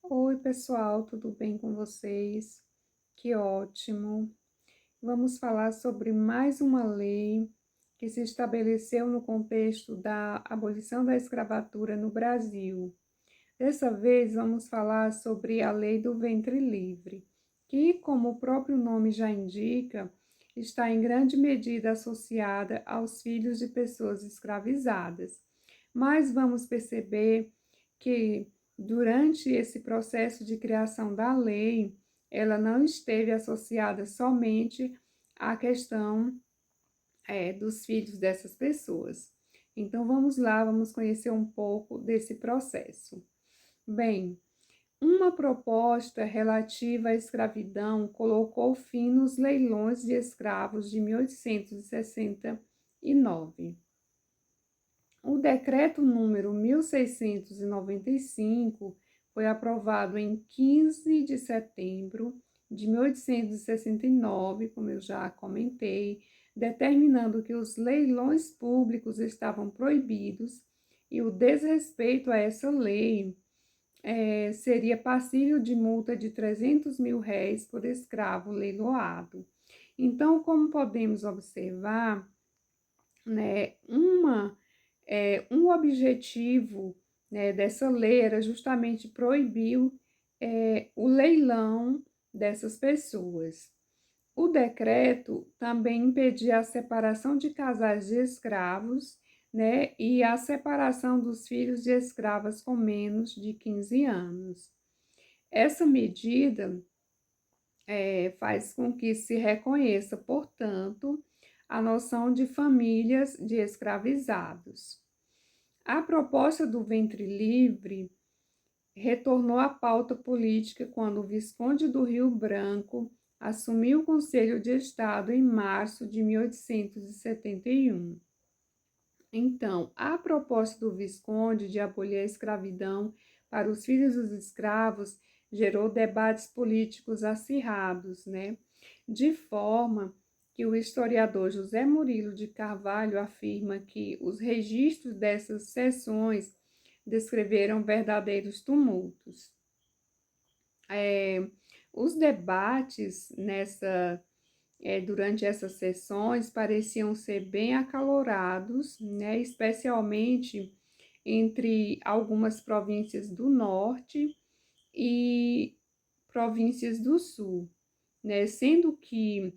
Oi, pessoal, tudo bem com vocês? Que ótimo! Vamos falar sobre mais uma lei que se estabeleceu no contexto da abolição da escravatura no Brasil. Dessa vez, vamos falar sobre a Lei do Ventre Livre, que, como o próprio nome já indica, está em grande medida associada aos filhos de pessoas escravizadas. Mas vamos perceber que, durante esse processo de criação da lei, ela não esteve associada somente à questão dos filhos dessas pessoas. Então, vamos lá, vamos conhecer um pouco desse processo. Bem, uma proposta relativa à escravidão colocou fim nos leilões de escravos de 1869. O decreto número 1695 foi aprovado em 15 de setembro de 1869, como eu já comentei, determinando que os leilões públicos estavam proibidos e o desrespeito a essa lei seria passível de multa de 300 mil réis por escravo leiloado. Então, como podemos observar, né, um objetivo, né, dessa lei era justamente proibir o leilão dessas pessoas. O decreto também impedia a separação de casais de escravos, né, e a separação dos filhos de escravas com menos de 15 anos. Essa medida faz com que se reconheça, portanto, a noção de famílias de escravizados. A proposta do ventre livre retornou à pauta política quando o Visconde do Rio Branco assumiu o Conselho de Estado em março de 1871. Então, a proposta do Visconde de abolir a escravidão para os filhos dos escravos gerou debates políticos acirrados, né? De forma que o historiador José Murilo de Carvalho afirma que os registros dessas sessões descreveram verdadeiros tumultos. Os debates durante essas sessões pareciam ser bem acalorados, né, especialmente entre algumas províncias do norte e províncias do sul, né, sendo que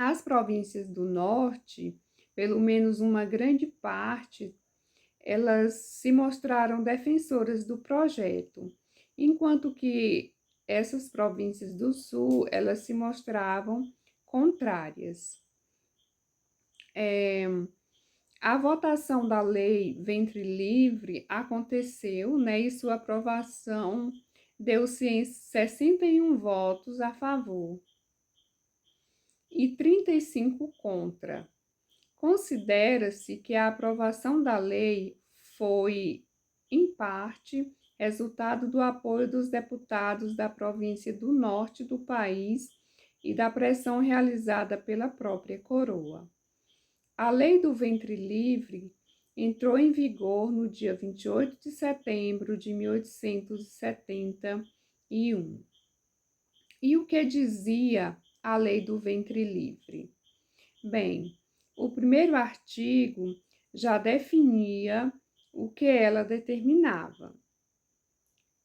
as províncias do norte, pelo menos uma grande parte, elas se mostraram defensoras do projeto, enquanto que essas províncias do sul, elas se mostravam contrárias. A votação da lei Ventre Livre aconteceu, né, e sua aprovação deu-se em 61 votos a favor e 35 contra. Considera-se que a aprovação da lei foi, em parte, resultado do apoio dos deputados da província do norte do país e da pressão realizada pela própria coroa. A Lei do Ventre Livre entrou em vigor no dia 28 de setembro de 1871. E o que dizia a Lei do Ventre Livre? Bem, o primeiro artigo já definia o que ela determinava.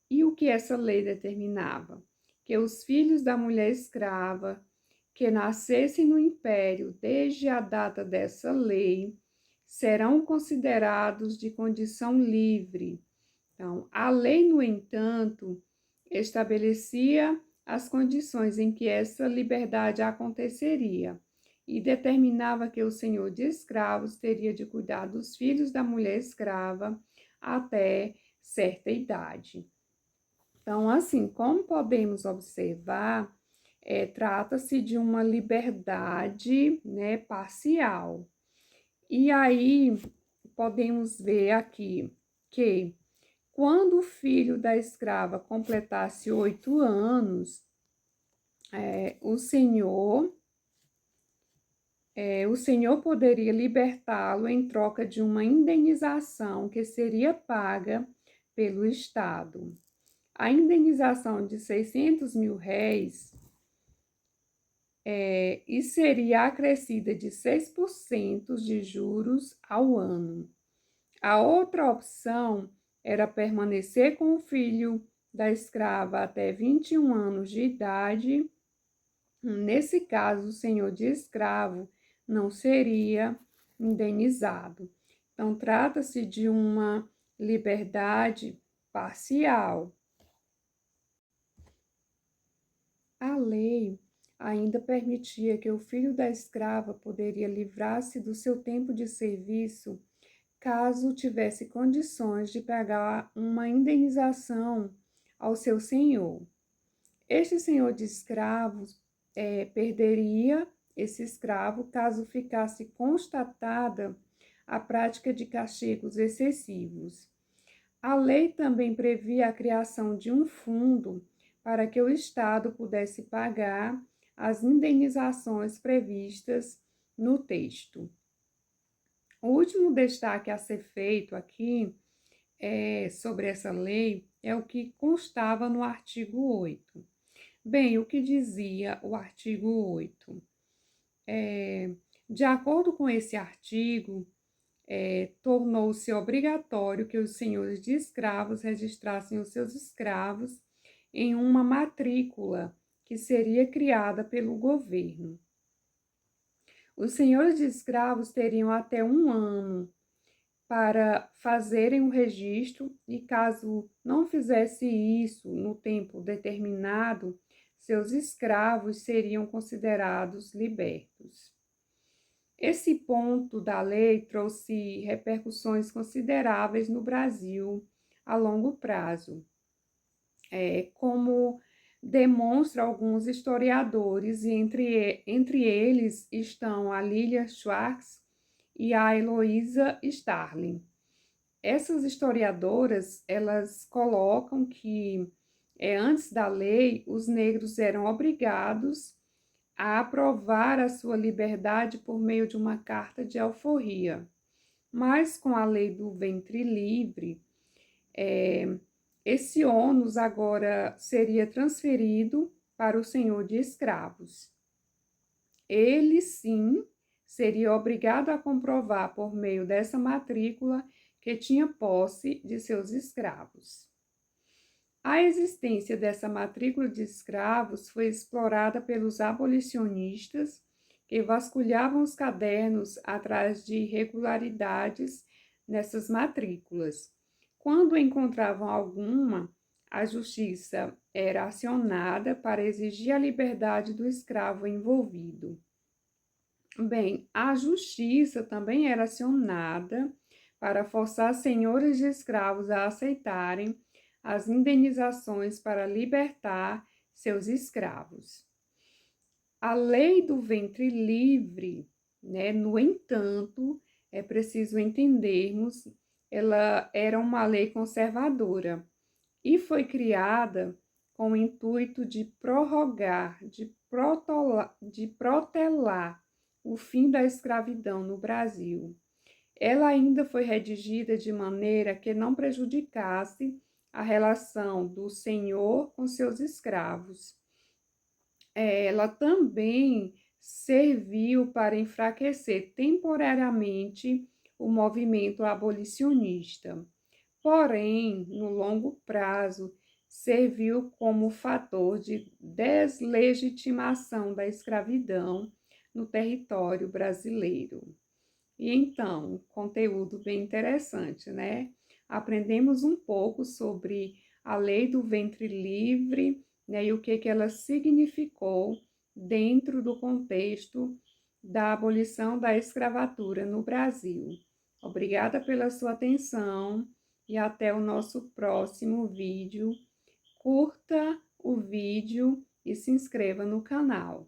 E o que essa lei determinava? Que os filhos da mulher escrava que nascessem no império desde a data dessa lei serão considerados de condição livre. Então, a lei, no entanto, estabelecia as condições em que essa liberdade aconteceria e determinava que o senhor de escravos teria de cuidar dos filhos da mulher escrava até certa idade. Então, assim, como podemos observar, trata-se de uma liberdade, né, parcial. E aí, podemos ver aqui que, quando o filho da escrava completasse 8 anos, o senhor poderia libertá-lo em troca de uma indenização que seria paga pelo Estado. a indenização de 600 mil réis e seria acrescida de 6% de juros ao ano. A outra opção era permanecer com o filho da escrava até 21 anos de idade. Nesse caso, o senhor de escravo não seria indenizado. Então, trata-se de uma liberdade parcial. A lei ainda permitia que o filho da escrava poderia livrar-se do seu tempo de serviço caso tivesse condições de pagar uma indenização ao seu senhor. Este senhor de escravos perderia esse escravo caso ficasse constatada a prática de castigos excessivos. A lei também previa a criação de um fundo para que o Estado pudesse pagar as indenizações previstas no texto. O último destaque a ser feito aqui sobre essa lei é o que constava no artigo 8. Bem, o que dizia o artigo 8? De acordo com esse artigo, tornou-se obrigatório que os senhores de escravos registrassem os seus escravos em uma matrícula que seria criada pelo governo. Os senhores de escravos teriam até 1 ano para fazerem o registro e, caso não fizesse isso no tempo determinado, seus escravos seriam considerados libertos. Esse ponto da lei trouxe repercussões consideráveis no Brasil a longo prazo, como demonstra alguns historiadores, e entre eles estão a Lilia Schwartz e a Heloísa Starling. Essas historiadoras, elas colocam que antes da lei, os negros eram obrigados a aprovar a sua liberdade por meio de uma carta de alforria. Mas com a lei do ventre livre, esse ônus agora seria transferido para o senhor de escravos. Ele, sim, seria obrigado a comprovar por meio dessa matrícula que tinha posse de seus escravos. A existência dessa matrícula de escravos foi explorada pelos abolicionistas que vasculhavam os cadernos atrás de irregularidades nessas matrículas. Quando encontravam alguma, a justiça era acionada para exigir a liberdade do escravo envolvido. Bem, a justiça também era acionada para forçar senhores de escravos a aceitarem as indenizações para libertar seus escravos. A lei do ventre livre, no entanto, é preciso entendermos, ela era uma lei conservadora e foi criada com o intuito de prorrogar, de protelar o fim da escravidão no Brasil. Ela ainda foi redigida de maneira que não prejudicasse a relação do senhor com seus escravos. Ela também serviu para enfraquecer temporariamente o movimento abolicionista. Porém, no longo prazo, serviu como fator de deslegitimação da escravidão no território brasileiro. E então, conteúdo bem interessante, né? Aprendemos um pouco sobre a lei do ventre livre, e o que ela significou dentro do contexto da abolição da escravatura no Brasil. Obrigada pela sua atenção e até o nosso próximo vídeo. Curta o vídeo e se inscreva no canal.